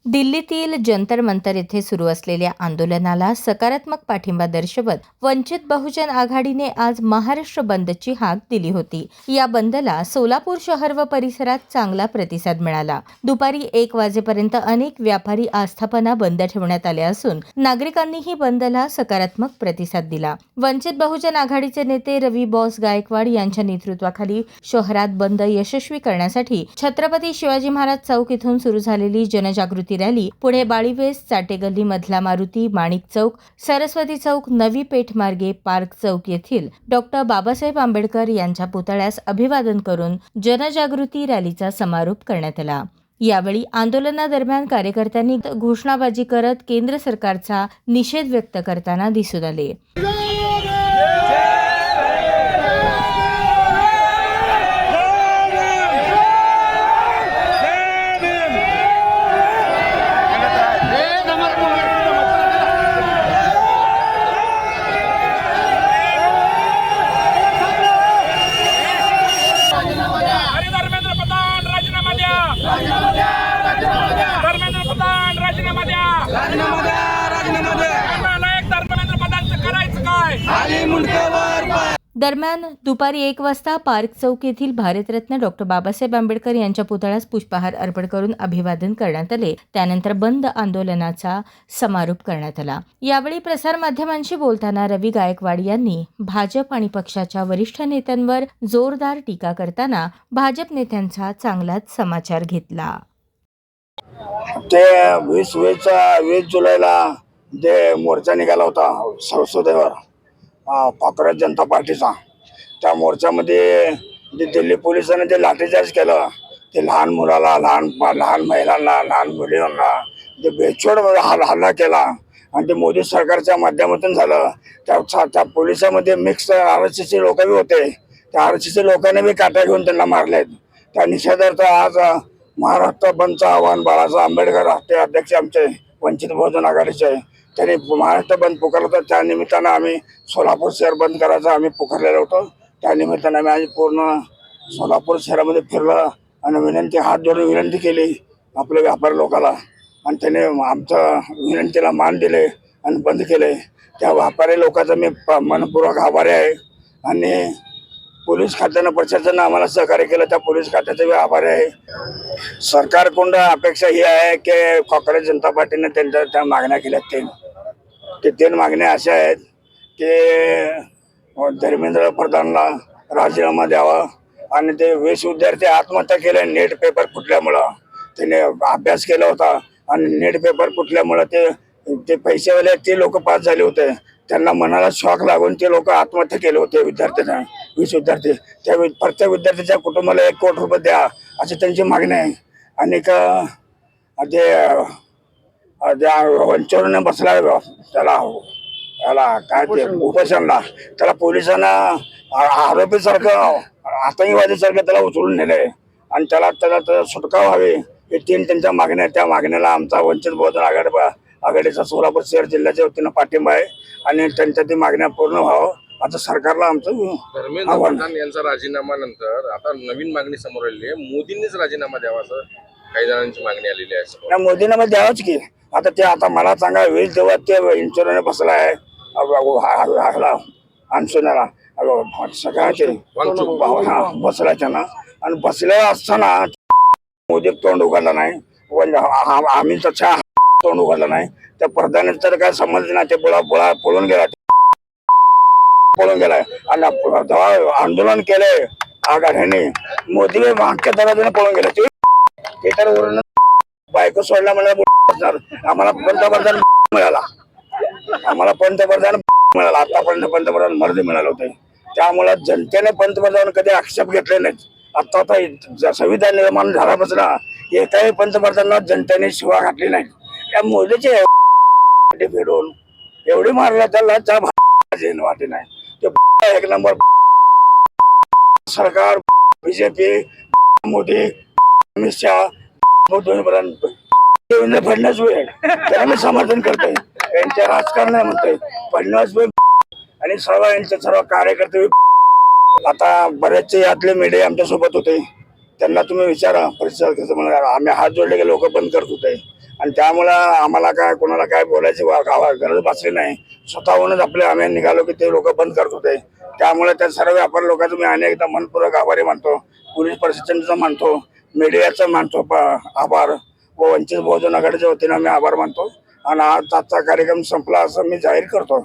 दिल्लीतील जंतर मंतर येथे सुरू असलेल्या आंदोलनाला सकारात्मक पाठिंबा दर्शवत वंचित बहुजन आघाडीने आज महाराष्ट्र बंदची हाक दिली होती। या बंदला सोलापूर शहर व परिसरात चांगला प्रतिसाद मिळाला। दुपारी 1 वाजेपर्यंत अनेक व्यापारी आस्थापना बंद ठेवण्यात आल्या असून नागरिकांनीही बंदला सकारात्मक प्रतिसाद दिला। वंचित बहुजन आघाडीचे नेते रवी बॉस गायकवाड यांच्या नेतृत्वाखाली शहरात बंद यशस्वी करण्यासाठी छत्रपती शिवाजी महाराज चौक इथून सुरू झालेली जनजागृती रॅली पुढे बाळीवेस, चाटेगल्ली मधला मारुती, माणिक चौक, सरस्वती चौक, नवी पेठ मार्गे पार्क चौक येथील डॉक्टर बाबासाहेब आंबेडकर यांच्या पुतळ्यास अभिवादन करून जनजागृती रॅलीचा समारोप करण्यात आला। यावेळी आंदोलनादरम्यान कार्यकर्त्यांनी घोषणाबाजी करत केंद्र सरकारचा निषेध व्यक्त करताना दिसून आले। दरम्यान दुपारी 1 वाजता पार्क चौक येथील भारतरत्न डॉक्टर बाबासाहेब आंबेडकर यांच्या पुतळ्यास पुष्पहार अर्पण करून अभिवादन करण्यात आले। त्यानंतर बंद आंदोलनाचा समारोप करण्यात आला। यावेळी प्रसारमाध्यमांशी बोलताना रवी गायकवाड यांनी भाजप आणि पक्षाच्या वरिष्ठ नेत्यांवर जोरदार टीका करताना भाजप नेत्यांचा चांगलाच समाचार घेतला। ते 20 जुलैला जे मोर्चा निघाला होता संसदेवर काँग्रेस जनता पार्टीचा, त्या मोर्चामध्ये जे दिल्ली पोलिसांनी जे लाठीचार्ज केलं, ते लहान मुलाला, लहान महिलांना, लहान मुलींना जे बेछोड हल्ला केला आणि ते मोदी सरकारच्या माध्यमातून झालं। त्या पोलिसामध्ये मिक्स RSSचे लोक बी होते। त्या RSSच्या लोकांनी बी काटा घेऊन त्यांना मारलेत। त्या निषेधार्थ आज महाराष्ट्र बंदचं आव्हान बाळासाहेब आंबेडकर राष्ट्रीय अध्यक्ष आमचे वंचित बहुजन आघाडीचे त्यांनी महाराष्ट्र बंद पुकारलं होतं। त्या निमित्तानं आम्ही सोलापूर शहर बंद करायचं आम्ही पुकारलेलं होतं। त्या निमित्तानं आम्ही आज पूर्ण सोलापूर शहरामध्ये फिरलं आणि हात जोडून विनंती केली आपल्या व्यापारी लोकांना आणि त्याने आमच्या विनंतीला मान दिले आणि बंद केले। त्या व्यापारी लोकांचा मी मनपूर्वक आभारी आहे आणि पोलीस खात्यानं प्रशासनानं आम्हाला सहकार्य केलं, त्या पोलीस खात्याचे बी आभारी आहे। सरकारकडून अपेक्षा ही आहे की काँग्रेस जनता पार्टीने त्या मागण्या केल्या, ते 3 मागण्या अशा आहेत की धर्मेंद्र प्रधानला राजीनामा द्यावा आणि ते 20 विद्यार्थी आत्महत्या केले नेट पेपर फुटल्यामुळं। त्याने अभ्यास केला होता आणि नेट पेपर फुटल्यामुळं ते पैसेवाले ते लोक पास झाले होते, त्यांना मनाला शॉक लागून ते लोक आत्महत्या केले होते। विद्यार्थ्यांना 20 विद्यार्थी, त्या प्रत्येक विद्यार्थ्याच्या कुटुंबाला 1 कोटी रुपये द्या अशी त्यांची मागणी आहे। आणि वंचवणे बसला त्याला काय ते उपोषणला, त्याला पोलिसांना आरोपीसारखं आतंकवादीसारखं त्याला उचलून नेलंय आणि त्याला सुटका व्हावी हे 3 त्यांच्या मागण्या आहेत। त्या मागण्याला आमचा वंचित बहुजन आघाडीचा सोलापूर शहर जिल्ह्याच्या वतीनं पाठिंबा आहे आणि त्यांच्या ती मागण्या पूर्ण व्हावं आता सरकारला आमचं धर्मेंद्र प्रधान यांचा राजीनामा नंतर आता नवीन मागणी समोर आलेली आहे, मोदींनीच राजीनामा द्यावा असं काही जणांची मागणी आलेली आहे। मोदींना द्यावंच की आता ते आता मला सांगा होईल तेव्हा ते इंचोराने बसला आहे अनसुनाला सगळ्याचे बसला त्यांना आणि बसल्या असताना मोदी तोंड उघडला नाही, आम्ही तसा तोंड उघडला नाही। त्या प्रधानाने तर काय समजलं नाही, ते पळून गेलाय आणि जेव्हा आंदोलन केलंय आघाडीने मोदी मागच्या दराने पळून गेले ते तर वरून बायको सोडला मला आम्हाला पंतप्रधान मिळाला, आतापर्यंत पंतप्रधान मर्द मिळाले होते। त्यामुळे जनतेने पंतप्रधान कधी आक्षेप घेतले नाहीत। आता संविधान निर्माण झाल्यापासून एकाही पंतप्रधानांना जनतेने शिवा घातली नाही। त्या मोदीचे फेडून एवढी मारला त्याला वाटे नाही। ते 1 नंबर सरकार BJP मोदी अमित शहा देवेंद्र फडणवीस त्याला मी समर्थन करतोय, त्यांच्या राजकारणाला म्हणतोय फडणवीस आणि सर्व कार्यकर्ते। आता बरेचसे यातले मीडिया आमच्या सोबत होते, त्यांना तुम्ही विचारा परिसर कसं म्हणणार, आम्ही हात जोडले की लोक बंद करत होते आणि त्यामुळं आम्हाला काय कोणाला काय बोलायची गरज भासली नाही. स्वतःहूनच आम्ही निघालो की ते लोक बंद करत होते. त्यामुळे त्या सर्व व्यापारी लोकांचं मी अनेकदा मनपूर्वक आभारी मानतो. पोलीस प्रशासनाचा मानतो, मीडियाचा मानतो आभार, व वंचित बहुजन आघाडीच्या वतीनं मी आभार मानतो. आणि आजचा कार्यक्रम संपला असं मी जाहीर करतो.